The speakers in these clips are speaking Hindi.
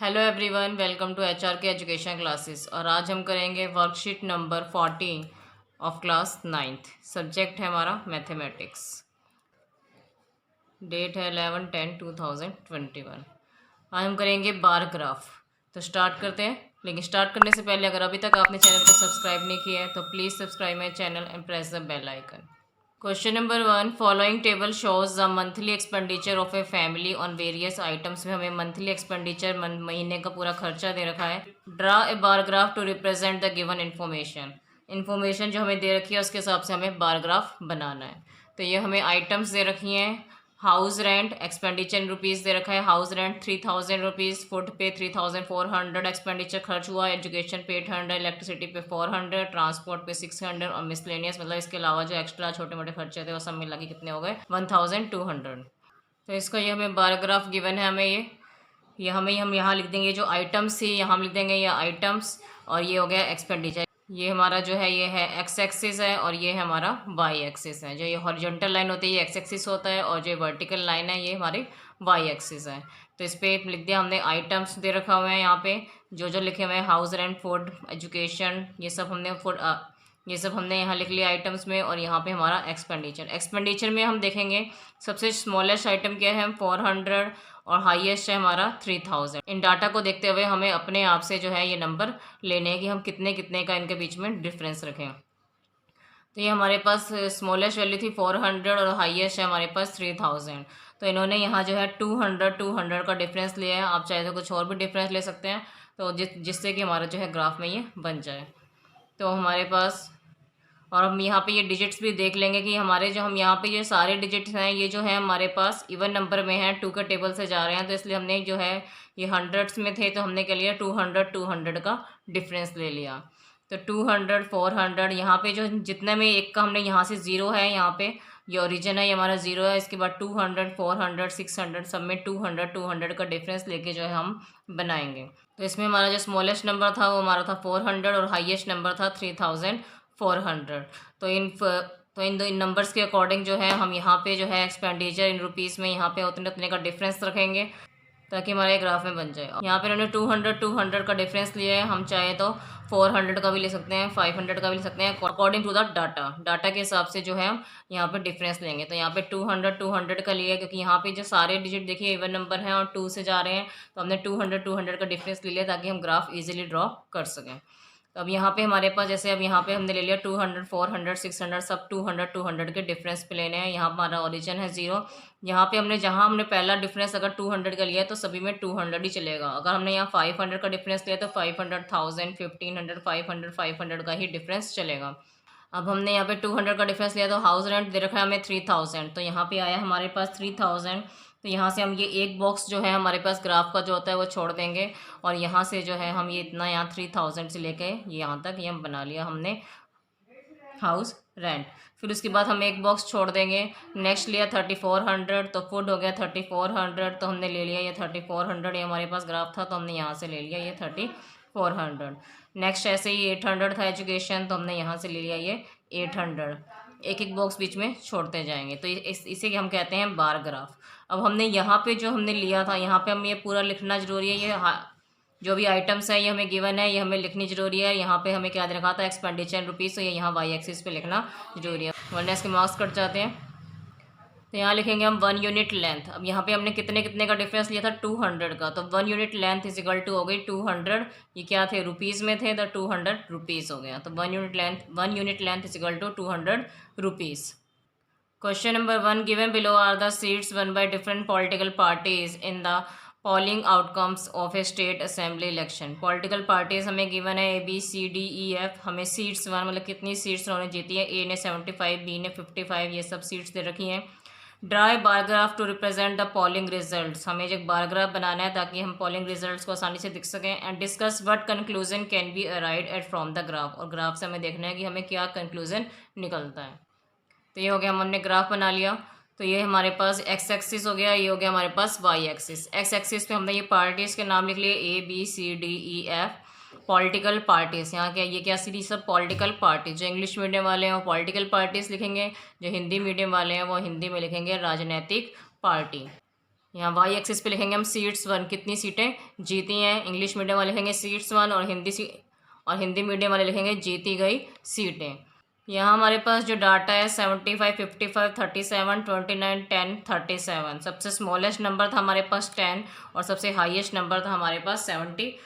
Hello everyone, welcome to HR के एजुकेशन क्लासेस। और आज हम करेंगे worksheet number 14 of class 9th। Subject है हमारा मैथमेटिक्स। डेट है 11/10/2021। आज हम करेंगे बार ग्राफ। तो स्टार्ट करते हैं, लेकिन स्टार्ट करने से पहले अगर अभी तक आपने चैनल को सब्सक्राइब नहीं किया है तो please subscribe my channel and press the bell icon. Question number 1, following table shows the monthly expenditure of a family on various items. में हमें मंथली एक्सपेंडिचर महीने का पूरा खर्चा दे रखा है। Draw a bar graph to represent the given information जो हमें दे रखी है उसके हिसाब से हमें बार ग्राफ बनाना है। तो ये हमें आइटम्स दे रखी हैं। House rent expenditure in rupees दे रखा है। हाउस रेंट 3000 रुपीज़, फूड पे 3400 एक्सपेंडिचर खर्च हुआ, एजुकेशन पे 800, इलेक्ट्रिसिटी पे 400, ट्रांसपोर्ट पे 600 और मिसलेनियस मतलब इसके अलावा जो एक्स्ट्रा छोटे मोटे खर्चे थे वो सब मिला के कितने हो गए 1200। तो इसका ये हमें बार ग्राफ गिवन है। हमें ये हमें हम यहाँ लिख देंगे जो आइटम्स थी, यहाँ हम लिख देंगे ये आइटम्स, और ये हो गया एक्सपेंडिचर। ये हमारा जो है ये है एक्स एक्सिस है और ये है हमारा वाई एक्सिस है। जो ये हॉरिजॉन्टल लाइन होती है ये एक्स एक्सिस होता है और जो वर्टिकल लाइन है ये हमारी वाई एक्सिस है। तो इस पर लिख दिया हमने, आइटम्स दे रखा हुआ है यहाँ पे जो लिखे हुए हैं, हाउस रेंट, फूड, एजुकेशन, ये सब हमने यहाँ लिख लिया आइटम्स में। और यहाँ पे हमारा एक्सपेंडिचर में हम देखेंगे सबसे स्मॉलेस्ट आइटम क्या है 400 और हाईएस्ट है हमारा 3000। इन डाटा को देखते हुए हमें अपने आप से जो है ये नंबर लेने हैं कि हम कितने कितने का इनके बीच में डिफरेंस रखें। तो ये हमारे पास स्मॉलेस्ट वैल्यू थी 400 और हाईएस्ट है हमारे पास 3000। तो इन्होंने यहाँ जो है 200 का डिफरेंस लिया है। आप चाहे तो कुछ और भी डिफरेंस ले सकते हैं, तो जिससे कि हमारा जो है ग्राफ में ये बन जाए। तो हमारे पास, और हम यहाँ पे ये डिजिट्स भी देख लेंगे कि हमारे जो हम यहाँ पे ये सारे डिजिट्स हैं ये जो है हमारे पास इवन नंबर में है, 2 के टेबल से जा रहे हैं। तो इसलिए हमने जो है ये हंड्रेड्स में थे तो हमने क्या लिया 200 का डिफरेंस ले लिया। तो 200 400 यहाँ पे जो जितने में एक का हमने यहाँ से ज़ीरो है, यहाँ पे ये ओरिजिन है, ये हमारा ज़ीरो है। इसके बाद 200 400 600 सब में 200 का डिफरेंस लेके जो है हम बनाएंगे। तो इसमें हमारा जो स्मॉलेस्ट नंबर था वो हमारा था 400 और हाईएस्ट नंबर था 3400। तो इन नंबर्स के अकॉर्डिंग जो है हम यहाँ पे जो है एक्सपेंडिचर इन रुपीज़ में यहाँ पे उतने उतने का डिफरेंस रखेंगे ताकि हमारे ग्राफ में बन जाए। यहाँ पे इन्होंने 200 का डिफरेंस लिया है। हम चाहे तो 400 का भी ले सकते हैं, 500 का भी ले सकते हैं, अकॉर्डिंग टू द डाटा के हिसाब से जो है हम यहाँ पे डिफरेंस लेंगे। तो यहाँ पे 200 का लिया है क्योंकि यहाँ पे जो सारे डिजिट देखिए इवन नंबर हैं और 2 से जा रहे हैं, तो हमने 200 का डिफरेंस ले लिया ताकि हम ग्राफ ईजिली ड्रॉ कर सकें। तो अब यहाँ पे हमारे पास जैसे अब यहाँ पे हमने ले लिया 200 400 600 सब 200 के डिफरेंस पे लेने हैं। यहाँ हमारा ओरिजिन है ज़ीरो। यहाँ पे जहाँ हमने पहला डिफरेंस अगर 200 का लिया है तो सभी में 200 ही चलेगा। अगर हमने यहाँ 500 का डिफरेंस लिया तो 500 1000 1500 500 का ही डिफरेंस चलेगा। अब हमने यहाँ पे 200 का डिफरेंस लिया तो हाउस रेंट दे रखा है हमें 3000, तो यहाँ पे आया हमारे पास 3000। तो यहाँ से हम ये एक बॉक्स जो है हमारे पास ग्राफ का जो होता है वो छोड़ देंगे और यहाँ से जो है हम ये इतना यहाँ 3000 से लेके यहाँ तक ये हम बना लिया हमने हाउस रेंट। फिर उसके बाद हम एक बॉक्स छोड़ देंगे। नेक्स्ट लिया 3400, तो फूड हो गया 3400, तो हमने ले लिया ये 3400। ये हमारे पास ग्राफ था तो हमने यहाँ से ले लिया ये 3400। नेक्स्ट ऐसे ही 800 था एजुकेशन, तो हमने यहाँ से ले लिया ये 800। एक एक बॉक्स बीच में छोड़ते जाएंगे। तो इसे हम कहते हैं बार ग्राफ। अब हमने यहाँ पे जो हमने लिया था यहाँ पे हम ये पूरा लिखना जरूरी है। ये जो भी आइटम्स है ये हमें गिवन है, ये हमें लिखनी जरूरी है। यहाँ पे हमें क्या दे रखा था एक्सपेंडिचर रुपीज़, तो ये यहाँ वाई एक्सिस पे लिखना जरूरी है वरना इसके मार्क्स कट जाते हैं। तो यहाँ लिखेंगे हम 1 यूनिट लेंथ। अब यहाँ पे हमने कितने कितने का डिफरेंस लिया था 200 का, तो 1 unit length is equal to हो गई 200। ये क्या थे रुपीज़ में थे तो 200 रुपीज़ हो गया। तो 1 unit length is equal to 200 rupees. Question number 1, given below are the seats won by different political parties in the polling outcomes of a state assembly election. Political parties हमें गिवन है ABCDEF। हमें सीट्स वन मतलब कितनी सीट्स उन्होंने जीती है। A ने 75, B ने 55, ये सब सीट्स दे रखी हैं। Draw a bar graph to represent the polling results. हमें एक बार ग्राफ बनाना है ताकि हम पोलिंग रिजल्ट्स को आसानी से दिख सकें। And discuss what conclusion can be arrived at from the graph. और ग्राफ से हमें देखना है कि हमें क्या कंक्लूजन निकलता है। तो ये हो गया, हमने ग्राफ बना लिया। तो ये हमारे पास एक्स एक्सिस हो गया, ये हो गया हमारे पास वाई एक्सिस। एक्स एक्सिस पे हमने ये पार्टीज़ के नाम लिख लिए ABCDEF। पॉलिटिकल पार्टीज़, यहाँ क्या ये क्या सीरीज सब पॉलिटिकल पार्टी। जो इंग्लिश मीडियम वाले हैं वो पॉलिटिकल पार्टीज़ लिखेंगे, जो हिंदी मीडियम वाले हैं वो हिंदी में लिखेंगे राजनीतिक पार्टी। यहाँ वाई एक्सिस पे लिखेंगे हम सीट्स 1, कितनी सीटें जीती हैं। इंग्लिश मीडियम वाले लिखेंगे सीट्स 1 और हिंदी मीडियम वाले लिखेंगे जीती गई सीटें। यहाँ हमारे पास जो डाटा है 75, 55, 37, 29, 10, 37। सबसे स्मॉलेस्ट नंबर था हमारे पास 10 और सबसे हाईएस्ट नंबर था हमारे पास 75।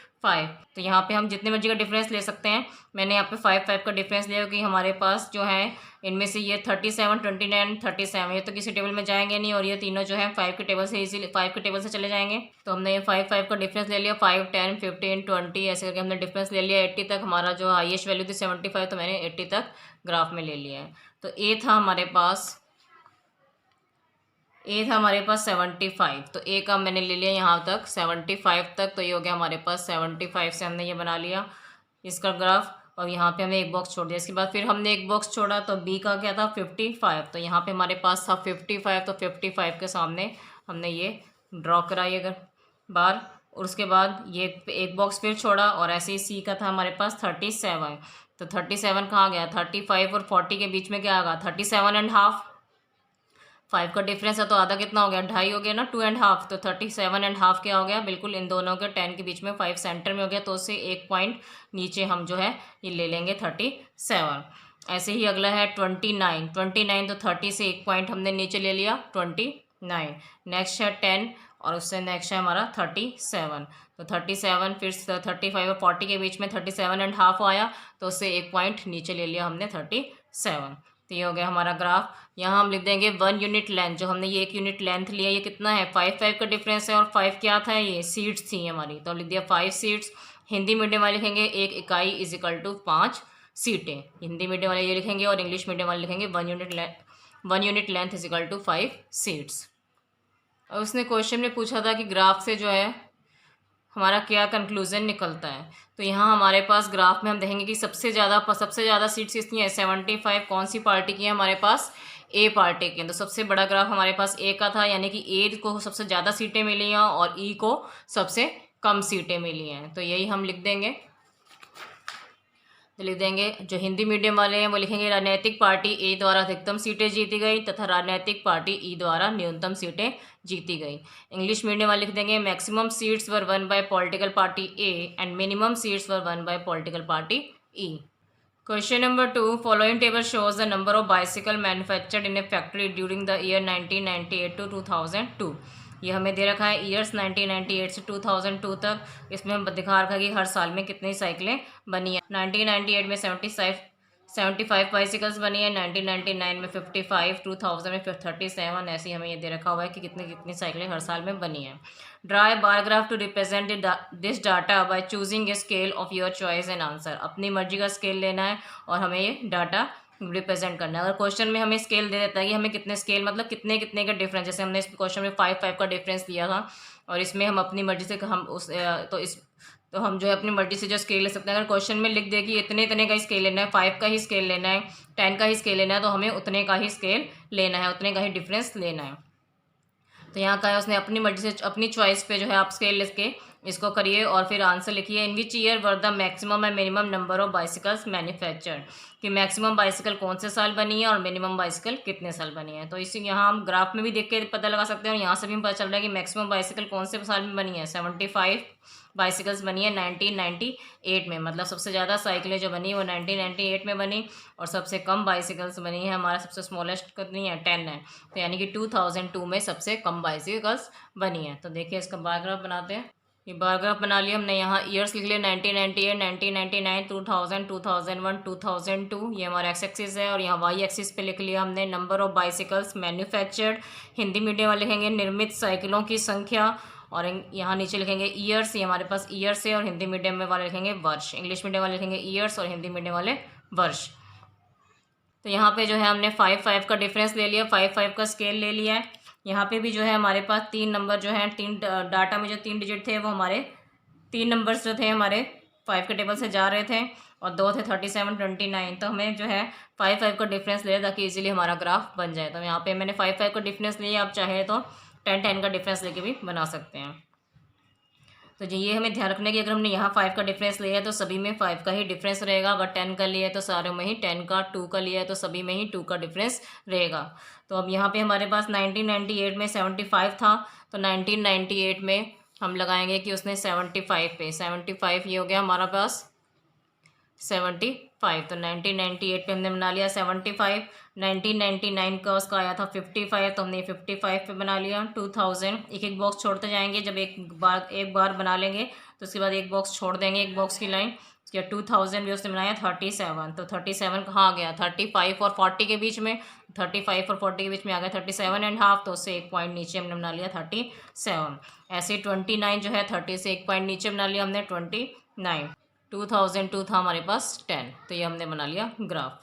तो यहाँ पे हम जितने मर्जी का डिफरेंस ले सकते हैं। मैंने यहाँ पे 5 का डिफरेंस लिया क्योंकि हमारे पास जो है इनमें से ये 37, 29, 37 ये तो किसी टेबल में जाएंगे नहीं, और ये तीनों जो है 5 के टेबल से इजीली 5 के टेबल से चले जाएंगे। तो हमने ये 5 का डिफरेंस ले लिया। 5, 10, 15, 20 ऐसे करके हमने डिफरेंस ले लिया। 80 तक हमारा जो हाईएस्ट वैल्यू थी 75, तो मैंने 80 तक ग्राफ में ले लिया है। तो ए था हमारे पास 75। तो ए का मैंने ले लिया यहाँ तक 75 तक। तो ये हो गया हमारे पास 75 से हमने ये बना लिया इसका ग्राफ, और यहाँ पे हमने एक बॉक्स छोड़ दिया। इसके बाद फिर हमने एक बॉक्स छोड़ा, तो बी का क्या था 55। तो यहाँ पे हमारे पास था 55, तो 55 के सामने हमने ये ड्रॉ करा ये बार, और उसके बाद ये एक बॉक्स फिर छोड़ा, और ऐसे ही सी का था हमारे पास 37। तो 37 कहाँ गया, 35 और 40 के बीच में क्या आएगा 37.5। 5 का डिफरेंस है तो आधा कितना हो गया, 2.5 हो गया ना, 2.5। तो 37.5 क्या हो गया, बिल्कुल इन दोनों के 10 के बीच में 5 सेंटर में हो गया। तो उससे एक पॉइंट नीचे हम जो है ये ले लेंगे 37। ऐसे ही अगला है 29। तो 30 से एक पॉइंट हमने नीचे ले लिया 29। नेक्स्ट है 10 और उससे नेक्स्ट है हमारा 37। तो 37 फिर 35 और 40 के बीच में 37.5 आया, तो उससे एक पॉइंट नीचे ले लिया हमने 37। तो ये हो गया हमारा ग्राफ। यहाँ हम लिख देंगे 1 यूनिट लेंथ, जो हमने ये 1 यूनिट लेंथ लिया ये कितना है 5 का डिफरेंस है, और 5 क्या था ये सीट्स थी हमारी, तो लिख दिया 5 सीट्स। हिंदी मीडियम वाले लिखेंगे 1 इकाई इज इक्वल टू 5 सीटें। हिंदी मीडियम वाले ये लिखेंगे, और इंग्लिश मीडियम वाले लिखेंगे 1 unit length is equal to 5 seats. और उसने क्वेश्चन में पूछा था कि ग्राफ से जो है हमारा क्या कंक्लूजन निकलता है। तो यहाँ हमारे पास ग्राफ में हम देखेंगे कि सबसे ज़्यादा सीट्स कितनी है 75। कौन सी पार्टी की है हमारे पास, ए पार्टी की है। तो सबसे बड़ा ग्राफ हमारे पास ए का था, यानी कि ए को सबसे ज़्यादा सीटें मिली हैं और ई को सबसे कम सीटें मिली हैं। तो यही हम लिख देंगे। तो लिख देंगे जो हिंदी मीडियम वाले हैं वो लिखेंगे राजनीतिक पार्टी ए द्वारा अधिकतम सीटें जीती गई तथा राजनीतिक पार्टी ई द्वारा न्यूनतम सीटें जीती गई। इंग्लिश मीडियम वाले लिख देंगे maximum seats were won by political party A and minimum seats were won by political party E. Question number 2, following table shows the number of bicycle manufactured in a factory during the year 1998 to 2002। ये हमें दे रखा है ईयर्स 1998 से 2002 तक। इसमें हम दिखा रखा है कि हर साल में कितनी साइकिलें बनी है। 1998 में 75 बाइसिकल्स बनी है, 1999 में 55, 2000 में 37। ऐसे ही हमें ये दे रखा हुआ है कि कितनी साइकिलें हर साल में बनी है। Draw a bar graph to represent this data by choosing a scale of your choice and answer. अपनी मर्जी का स्केल लेना है और हमें ये डाटा रिप्रेजेंट करना है। अगर क्वेश्चन में हमें स्केल दे देता है कि हमें कितने स्केल मतलब कितने का डिफरेंस, जैसे हमने इस क्वेश्चन में 5 का डिफरेंस लिया था, और इसमें हम अपनी मर्जी से हम जो है अपनी मर्जी से जो स्केल ले सकते हैं। अगर क्वेश्चन में लिख दे कि इतने का ही स्केल लेना है, 5 का ही स्केल लेना है, 10 का ही स्केल लेना है, तो हमें उतने का ही स्केल लेना है, उतने का ही डिफरेंस लेना है। तो यहाँ का है उसने अपनी मर्जी से अपनी चॉइस पे जो है आप स्केल लेके इसको करिए और फिर आंसर लिखिए। In which year were the maximum and minimum number of bicycles manufactured, कि मैक्सिमम बाइसिकल कौन से साल बनी है और मिनिमम बाइसिकल कितने साल बनी है। तो इसी यहाँ हम ग्राफ में भी देख के पता लगा सकते हैं, और यहाँ से भी पता चल रहा है कि मैक्सिमम बाइसिकल कौन से साल में बनी है। 75 बाइसिकल्स बनी है 1998 में, मतलब सबसे ज़्यादा साइकिलें जो बनी है वो 1998 में बनी, और सबसे कम बाइसिकल्स बनी है हमारा सबसे स्मॉलेस्ट कितनी है 10 है। तो यानी कि 2002 में सबसे कम बाइसिकल्स बनी है। तो देखिए इसका बार ग्राफ बनाते हैं। ये बार ग्राफ बना लिया हमने। यहाँ ईयर्स लिख लिए 1998, 1999, 2000, 2001, 2002। ये हमारा एक्स एक्सिस है, और यहाँ वाई एक्सिस पे लिख लिया हमने number of bicycles manufactured. Hindi medium वाले लिखेंगे निर्मित साइकिलों की संख्या, और यहाँ नीचे लिखेंगे ईयर्स, ये हमारे पास ईयर्स है, और हिंदी मीडियम में वाले लिखेंगे वर्ष। इंग्लिश मीडियम वाले लिखेंगे ईयर्स और हिंदी मीडियम वाले वर्ष। तो यहाँ पे जो है हमने 5 का डिफरेंस ले लिया, 5 का स्केल ले लिया है। यहाँ पे भी जो है हमारे पास 3 नंबर जो हैं, 3 डाटा में जो 3 डिजिट थे वो हमारे 3 नंबर्स जो थे हमारे 5 के टेबल से जा रहे थे, और 2 थे 37, 29। तो हमें जो है 5 का डिफरेंस ले ताकि इजीली हमारा ग्राफ बन जाए। तो यहाँ पे मैंने 5 का डिफरेंस लिया, आप चाहे तो 10 का डिफरेंस लेके भी बना सकते हैं। तो ये हमें ध्यान रखना है कि अगर हमने यहाँ 5 का डिफरेंस लिया है तो सभी में 5 का ही डिफरेंस रहेगा। अगर 10 का लिया है तो सारे में ही 10 का, 2 का लिया है तो सभी में ही 2 का डिफरेंस रहेगा। तो अब यहाँ पे हमारे पास 1998 में 75 था, तो 1998 में हम लगाएंगे कि उसने 75 पे, 75 ये हो गया हमारा पास 75। तो 1998 पे हमने बना लिया 75। 1999 का उसका आया था 55, तो हमने 55 पे बना लिया। 2000 एक एक बॉक्स छोड़ते जाएंगे, जब एक बार बना लेंगे तो उसके बाद एक बॉक्स छोड़ देंगे, एक बॉक्स की लाइन। उसके बाद 2000 भी उसने बनाया 37, तो 37 कहाँ आ गया, 35 और 40 के बीच में, 35 और 40 के बीच में आ गया 37.5, तो उससे एक पॉइंट नीचे हमने बना लिया 37। ऐसे 29 जो है 30 से एक पॉइंट नीचे बना लिया हमने 29। 2002 था हमारे पास 10, तो ये हमने बना लिया ग्राफ।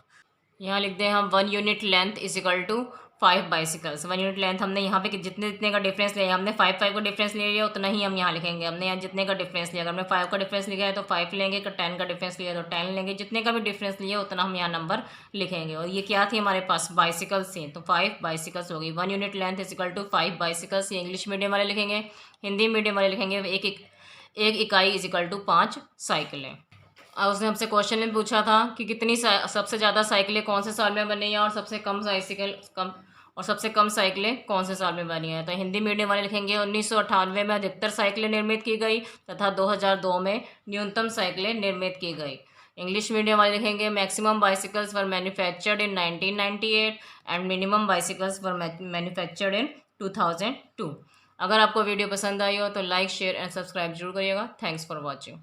यहाँ लिख दें हम 1 unit length is equal to 5 bicycles. 1 unit length हमने यहाँ पे जितने का डिफरेंस लिया, हमने 5 का डिफरेंस ले लिया, उतना ही हम यहाँ लिखेंगे। हमने यहाँ जितने का डिफरेंस लिया, अगर हमने 5 का डिफरेंस लिया है तो 5 लेंगे, अगर 10 का डिफरेंस लिया तो 10 लेंगे, जितने का भी डिफरेंस लिया उतना हम यहाँ नंबर लिखेंगे। और ये क्या थी हमारे पास, बाइसिकल्स थी, तो 5 बाइसिकल्स होगी। 1 unit length is equal to 5 bicycles. ये इंग्लिश मीडियम वाले लिखेंगे, हिंदी मीडियम वाले लिखेंगे एक इकाई इज इक्वल टू 5 साइकिलें। और उसने हमसे क्वेश्चन में पूछा था कि सबसे ज़्यादा साइकिलें कौन से साल में बनी हैं और सबसे कम साइकिलें कौन से साल में बनी हैं। तो हिंदी मीडियम वाले लिखेंगे 1998 में अधिकतर साइकिलें निर्मित की गई तथा 2002 में न्यूनतम साइकिलें निर्मित की गई। इंग्लिश मीडियम वाले लिखेंगे maximum bicycles were manufactured in 1998 and minimum bicycles were manufactured in 2002। अगर आपको वीडियो पसंद आई हो तो लाइक, शेयर एंड सब्सक्राइब जरूर करिएगा। Thanks for watching.